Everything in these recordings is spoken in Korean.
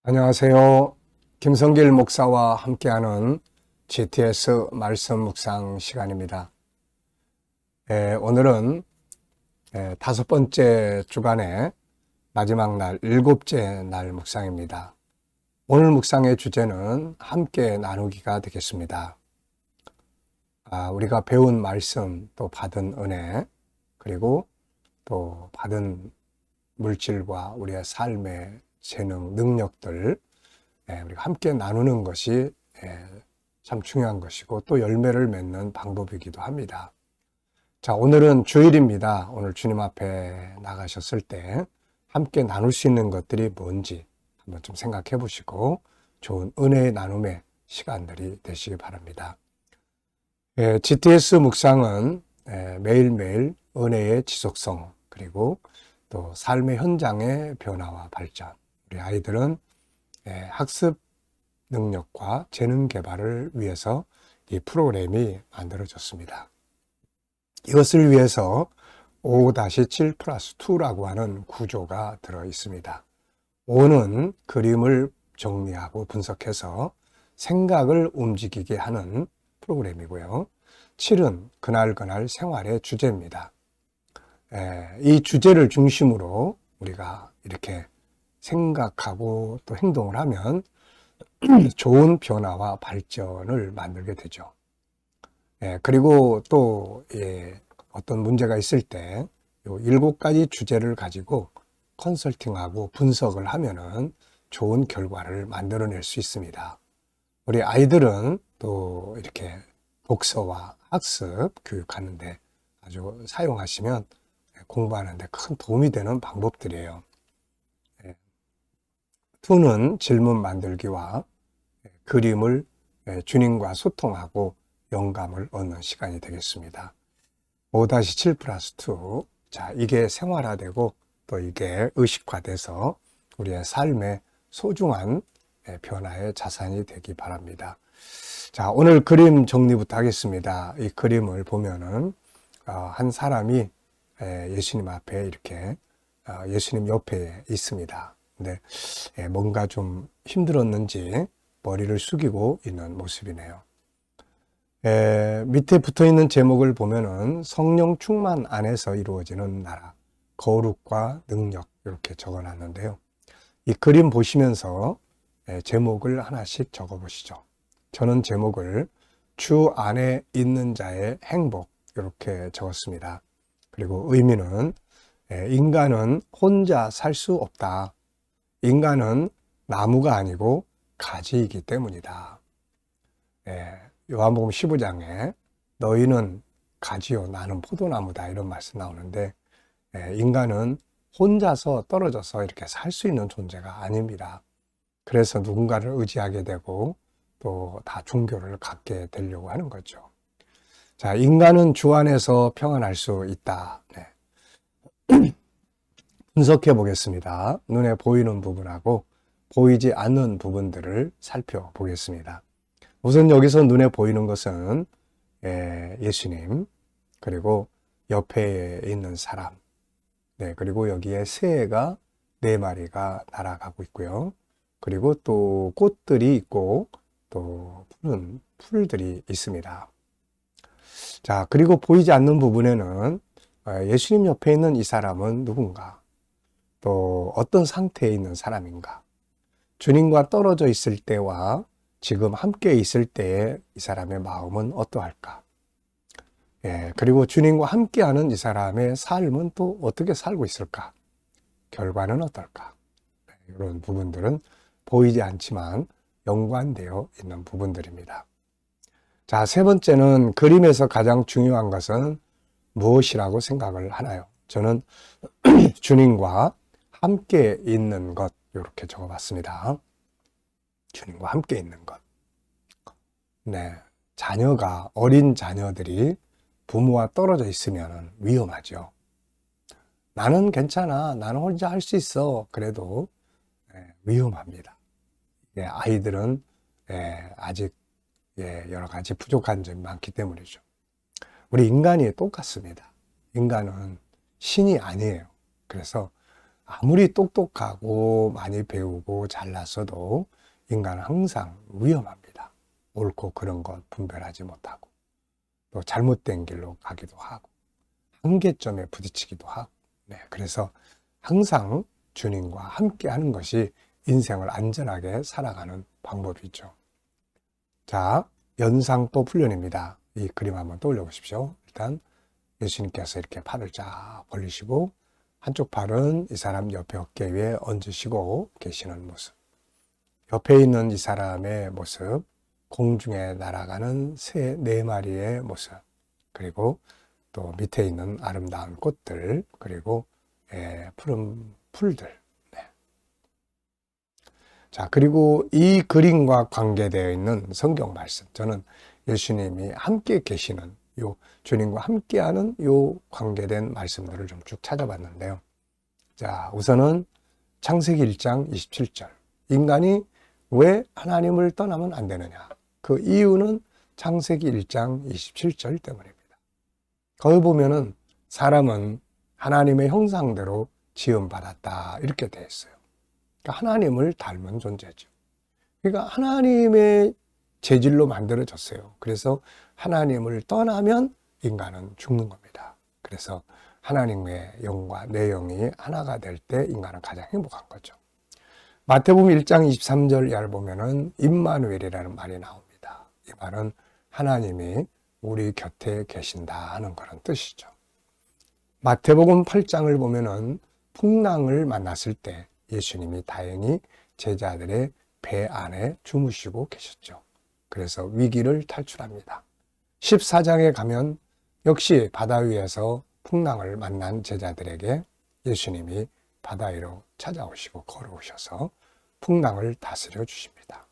안녕하세요. 김성길 목사와 함께하는 GTS 말씀 묵상 시간입니다. 오늘은 다섯 번째 주간의 마지막 날, 일곱째 날 묵상입니다. 오늘 묵상의 주제는 함께 나누기가 되겠습니다. 우리가 배운 말씀, 또 받은 은혜, 그리고 또 받은 물질과 우리의 삶의 재능, 능력들, 우리가 함께 나누는 것이 참 중요한 것이고 또 열매를 맺는 방법이기도 합니다. 자, 오늘은 주일입니다. 오늘 주님 앞에 나가셨을 때 함께 나눌 수 있는 것들이 뭔지 한번 좀 생각해 보시고 좋은 은혜의 나눔의 시간들이 되시기 바랍니다. GTS 묵상은 매일매일 은혜의 지속성, 그리고 또 삶의 현장의 변화와 발전, 우리 아이들은 학습 능력과 재능 개발을 위해서 이 프로그램이 만들어졌습니다. 이것을 위해서 5-7 플러스 2라고 하는 구조가 들어 있습니다. 5는 그림을 정리하고 분석해서 생각을 움직이게 하는 프로그램이고요. 7은 그날 생활의 주제입니다. 이 주제를 중심으로 우리가 이렇게 생각하고 또 행동을 하면 좋은 변화와 발전을 만들게 되죠. 그리고 또 어떤 문제가 있을 때 7가지 주제를 가지고 컨설팅하고 분석을 하면은 좋은 결과를 만들어낼 수 있습니다. 우리 아이들은 또 이렇게 독서와 학습 교육하는데 아주 사용하시면 공부하는데 큰 도움이 되는 방법들이에요. 2는 질문 만들기와 그림을 주님과 소통하고 영감을 얻는 시간이 되겠습니다. 5-7 플러스 2. 자, 이게 생활화되고 또 이게 의식화돼서 우리의 삶의 소중한 변화의 자산이 되기 바랍니다. 자, 오늘 그림 정리부터 하겠습니다. 이 그림을 보면은 한 사람이 예수님 앞에 이렇게 예수님 옆에 있습니다. 근데 뭔가 좀 힘들었는지 머리를 숙이고 있는 모습이네요. 밑에 붙어있는 제목을 보면은 성령 충만 안에서 이루어지는 나라, 거룩과 능력, 이렇게 적어놨는데요. 이 그림 보시면서 제목을 하나씩 적어보시죠. 저는 제목을 주 안에 있는 자의 행복, 이렇게 적었습니다. 그리고 의미는 인간은 혼자 살 수 없다. 인간은 나무가 아니고 가지이기 때문이다. 요한복음 15장에 너희는 가지요 나는 포도나무다, 이런 말씀 나오는데 인간은 혼자서 떨어져서 이렇게 살 수 있는 존재가 아닙니다. 그래서 누군가를 의지하게 되고 또 다 종교를 갖게 되려고 하는 거죠. 자, 인간은 주 안에서 평안할 수 있다. 분석해 보겠습니다. 눈에 보이는 부분하고 보이지 않는 부분들을 살펴보겠습니다. 우선 여기서 눈에 보이는 것은 예수님, 그리고 옆에 있는 사람, 그리고 여기에 새가 4마리가 날아가고 있고요. 그리고 또 꽃들이 있고 또 푸른 풀들이 있습니다. 자, 그리고 보이지 않는 부분에는 예수님 옆에 있는 이 사람은 누군가, 또 어떤 상태에 있는 사람인가, 주님과 떨어져 있을 때와 지금 함께 있을 때의 이 사람의 마음은 어떠할까? 그리고 주님과 함께하는 이 사람의 삶은 또 어떻게 살고 있을까? 결과는 어떨까? 이런 부분들은 보이지 않지만 연관되어 있는 부분들입니다. 자, 세 번째는 그림에서 가장 중요한 것은 무엇이라고 생각을 하나요? 저는 주님과 함께 있는 것, 이렇게 적어봤습니다. 주님과 함께 있는 것. 어린 자녀들이 부모와 떨어져 있으면 위험하죠. 나는 괜찮아, 나는 혼자 할 수 있어, 그래도 위험합니다. 아이들은 아직 여러 가지 부족한 점이 많기 때문이죠. 우리 인간이 똑같습니다. 인간은 신이 아니에요. 그래서 아무리 똑똑하고 많이 배우고 잘났어도 인간은 항상 위험합니다. 옳고 그런 것 분별하지 못하고 또 잘못된 길로 가기도 하고 한계점에 부딪히기도 하고 그래서 항상 주님과 함께 하는 것이 인생을 안전하게 살아가는 방법이죠. 자, 연상법 훈련입니다. 이 그림 한번 떠올려 보십시오. 일단 예수님께서 이렇게 팔을 쫙 벌리시고 한쪽 팔은 이 사람 옆에 어깨 위에 얹으시고 계시는 모습. 옆에 있는 이 사람의 모습, 공중에 날아가는 새 4마리의 모습, 그리고 또 밑에 있는 아름다운 꽃들, 그리고 푸른 풀들. 자, 그리고 이 그림과 관계되어 있는 성경 말씀. 저는 예수님이 함께 계시는 주님과 함께하는 관계된 말씀들을 좀 쭉 찾아봤는데요. 자, 우선은 창세기 1장 27절. 인간이 왜 하나님을 떠나면 안 되느냐? 그 이유는 창세기 1장 27절 때문입니다. 거기 보면은 사람은 하나님의 형상대로 지음받았다 이렇게 되어 있어요. 그러니까 하나님을 닮은 존재죠. 그러니까 하나님의 재질로 만들어졌어요. 그래서 하나님을 떠나면 인간은 죽는 겁니다. 그래서 하나님의 영과 내 영이 하나가 될 때 인간은 가장 행복한 거죠. 마태복음 1장 23절 이하를 보면은 임마누엘이라는 말이 나옵니다. 이 말은 하나님이 우리 곁에 계신다 하는 그런 뜻이죠. 마태복음 8장을 보면은 풍랑을 만났을 때 예수님이 다행히 제자들의 배 안에 주무시고 계셨죠. 그래서 위기를 탈출합니다. 14장에 가면 역시 바다 위에서 풍랑을 만난 제자들에게 예수님이 바다 위로 찾아오시고 걸어오셔서 풍랑을 다스려 주십니다.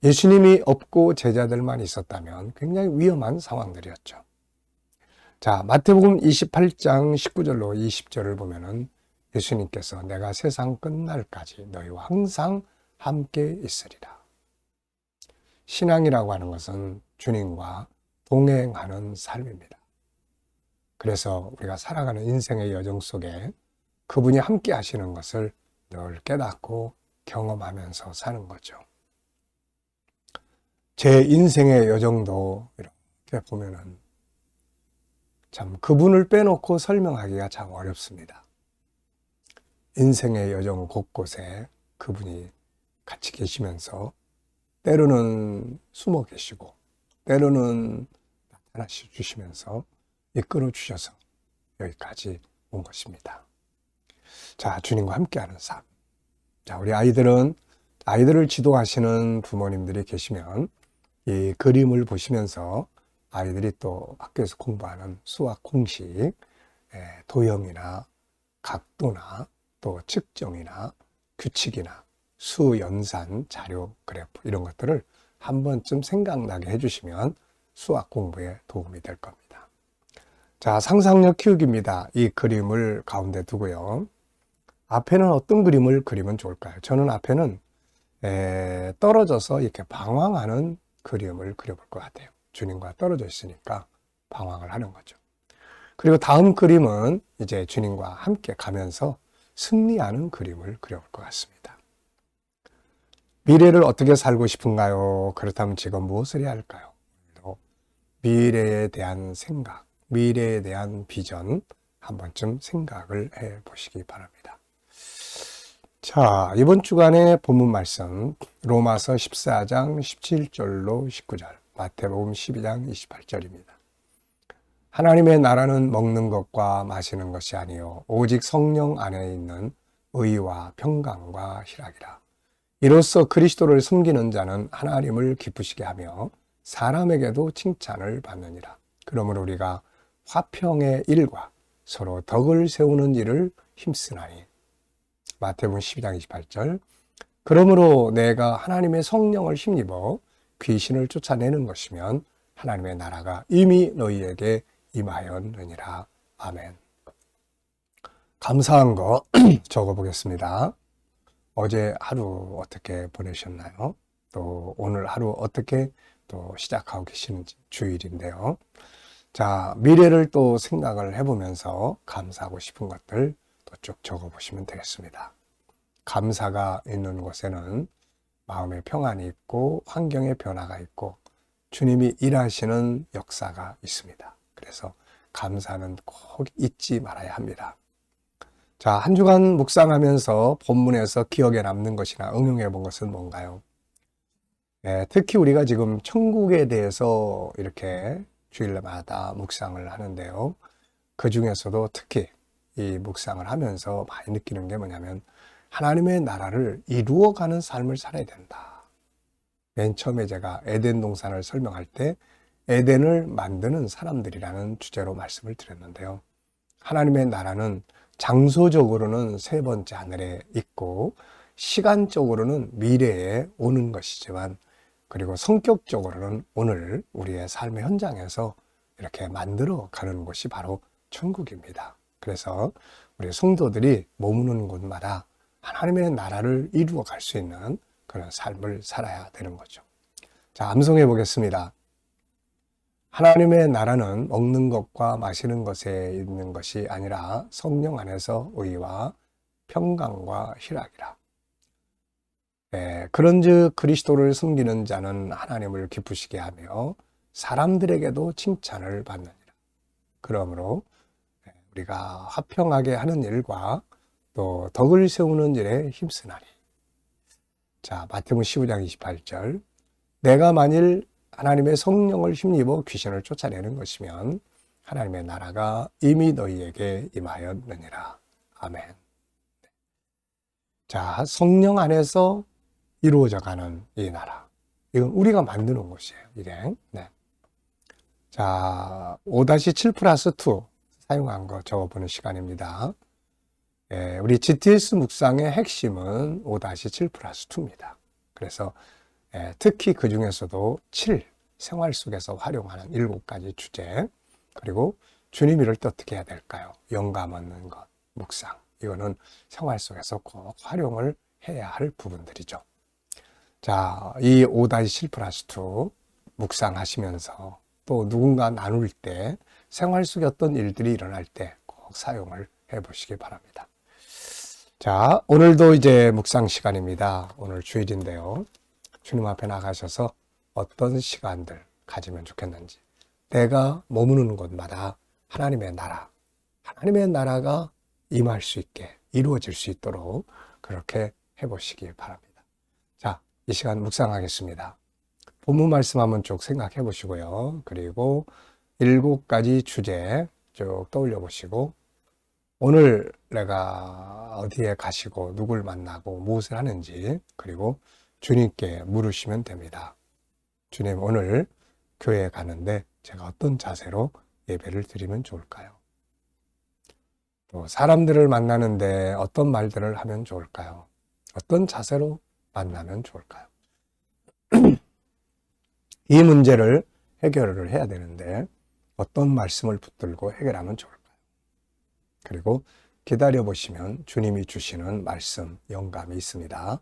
예수님이 없고 제자들만 있었다면 굉장히 위험한 상황들이었죠. 자, 마태복음 28장 19절로 20절을 보면은 예수님께서 내가 세상 끝날까지 너희와 항상 함께 있으리라. 신앙이라고 하는 것은 주님과 동행하는 삶입니다. 그래서 우리가 살아가는 인생의 여정 속에 그분이 함께 하시는 것을 늘 깨닫고 경험하면서 사는 거죠. 제 인생의 여정도 이렇게 보면은 참 그분을 빼놓고 설명하기가 참 어렵습니다. 인생의 여정 곳곳에 그분이 같이 계시면서 때로는 숨어 계시고 때로는 나타나 주시면서 이끌어 주셔서 여기까지 온 것입니다. 자, 주님과 함께하는 삶. 자, 우리 아이들을 지도하시는 부모님들이 계시면 이 그림을 보시면서 아이들이 또 학교에서 공부하는 수학 공식, 도형이나 각도나 또 측정이나 규칙이나 수, 연산, 자료, 그래프 이런 것들을 한 번쯤 생각나게 해주시면 수학 공부에 도움이 될 겁니다. 자, 상상력 키우기입니다. 이 그림을 가운데 두고요. 앞에는 어떤 그림을 그리면 좋을까요? 저는 앞에는 떨어져서 이렇게 방황하는 그림을 그려볼 것 같아요. 주님과 떨어져 있으니까 방황을 하는 거죠. 그리고 다음 그림은 이제 주님과 함께 가면서 승리하는 그림을 그려볼 것 같습니다. 미래를 어떻게 살고 싶은가요? 그렇다면 지금 무엇을 해야 할까요? 미래에 대한 생각, 미래에 대한 비전 한 번쯤 생각을 해 보시기 바랍니다. 자, 이번 주간의 본문 말씀 로마서 14장 17절로 19절, 마태복음 12장 28절입니다. 하나님의 나라는 먹는 것과 마시는 것이 아니요 오직 성령 안에 있는 의와 평강과 희락이라. 이로써 그리스도를 섬기는 자는 하나님을 기쁘시게 하며 사람에게도 칭찬을 받느니라. 그러므로 우리가 화평의 일과 서로 덕을 세우는 일을 힘쓰나니. 마태복음 12장 28절. 그러므로 내가 하나님의 성령을 힘입어 귀신을 쫓아내는 것이면 하나님의 나라가 이미 너희에게 임하였느니라. 아멘. 감사한 거 적어보겠습니다. 어제 하루 어떻게 보내셨나요? 또 오늘 하루 어떻게 또 시작하고 계시는지 주일인데요. 자, 미래를 또 생각을 해보면서 감사하고 싶은 것들 또 쭉 적어보시면 되겠습니다. 감사가 있는 곳에는 마음의 평안이 있고 환경의 변화가 있고 주님이 일하시는 역사가 있습니다. 그래서 감사는 꼭 잊지 말아야 합니다. 자, 한 주간 묵상하면서 본문에서 기억에 남는 것이나 응용해 본 것은 뭔가요? 특히 우리가 지금 천국에 대해서 이렇게 주일마다 묵상을 하는데요. 그 중에서도 특히 이 묵상을 하면서 많이 느끼는 게 뭐냐면 하나님의 나라를 이루어가는 삶을 살아야 된다. 맨 처음에 제가 에덴 동산을 설명할 때 에덴을 만드는 사람들이라는 주제로 말씀을 드렸는데요. 하나님의 나라는 장소적으로는 세 번째 하늘에 있고 시간적으로는 미래에 오는 것이지만 그리고 성격적으로는 오늘 우리의 삶의 현장에서 이렇게 만들어 가는 곳이 바로 천국입니다. 그래서 우리 성도들이 머무는 곳마다 하나님의 나라를 이루어 갈 수 있는 그런 삶을 살아야 되는 거죠. 자, 암송해 보겠습니다. 하나님의 나라는 먹는 것과 마시는 것에 있는 것이 아니라 성령 안에서 의와 평강과 희락이라. 그런즉 그리스도를 숨기는 자는 하나님을 기쁘시게 하며 사람들에게도 칭찬을 받느니라. 그러므로 우리가 화평하게 하는 일과 또 덕을 세우는 일에 힘쓰나니. 자, 마태복음 15장 28절. 내가 만일 하나님의 성령을 힘입어 귀신을 쫓아내는 것이면 하나님의 나라가 이미 너희에게 임하였느니라. 아멘. 자, 성령 안에서 이루어져 가는 이 나라. 이건 우리가 만드는 것이에요. 일행. 네. 자, 5-7+2 사용한 거 적어보는 시간입니다. 우리 GTS 묵상의 핵심은 5-7+2입니다. 그래서 특히 그 중에서도 7, 생활 속에서 활용하는 7가지 주제, 그리고 주님 이럴 때 어떻게 해야 될까요? 영감 얻는 것, 묵상. 이거는 생활 속에서 꼭 활용을 해야 할 부분들이죠. 자, 이 5-7+2 묵상하시면서 또 누군가 나눌 때 생활 속에 어떤 일들이 일어날 때 꼭 사용을 해 보시기 바랍니다. 자, 오늘도 이제 묵상 시간입니다. 오늘 주일인데요. 주님 앞에 나가셔서 어떤 시간들 가지면 좋겠는지, 내가 머무는 곳마다 하나님의 나라가 임할 수 있게 이루어질 수 있도록 그렇게 해보시기 바랍니다. 자, 이 시간 묵상하겠습니다. 본문 말씀 한번 쭉 생각해 보시고요. 그리고 7가지 주제 쭉 떠올려 보시고 오늘 내가 어디에 가시고 누굴 만나고 무엇을 하는지 그리고 주님께 물으시면 됩니다. 주님, 오늘 교회에 가는데 제가 어떤 자세로 예배를 드리면 좋을까요? 또 사람들을 만나는데 어떤 말들을 하면 좋을까요? 어떤 자세로 만나면 좋을까요? 이 문제를 해결을 해야 되는데 어떤 말씀을 붙들고 해결하면 좋을까요? 그리고 기다려보시면 주님이 주시는 말씀, 영감이 있습니다.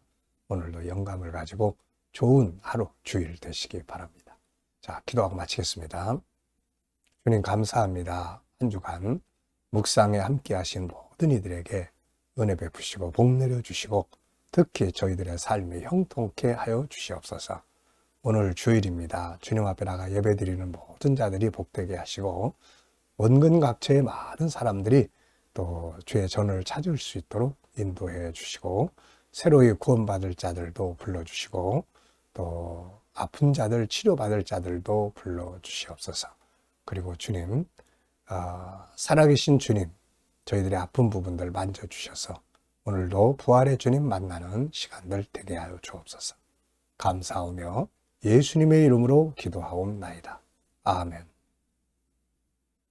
오늘도 영감을 가지고 좋은 하루, 주일 되시기 바랍니다. 자, 기도하고 마치겠습니다. 주님 감사합니다. 한 주간 묵상에 함께 하신 모든 이들에게 은혜 베푸시고 복 내려주시고 특히 저희들의 삶이 형통케 하여 주시옵소서. 오늘 주일입니다. 주님 앞에 나가 예배드리는 모든 자들이 복되게 하시고 원근 각처의 많은 사람들이 또 주의 전을 찾을 수 있도록 인도해 주시고 새로이 구원받을 자들도 불러주시고 또 아픈 자들 치료받을 자들도 불러주시옵소서. 그리고 주님, 살아계신 주님, 저희들의 아픈 부분들 만져주셔서 오늘도 부활의 주님 만나는 시간들 되게 하여 주옵소서. 감사하며 예수님의 이름으로 기도하옵나이다. 아멘.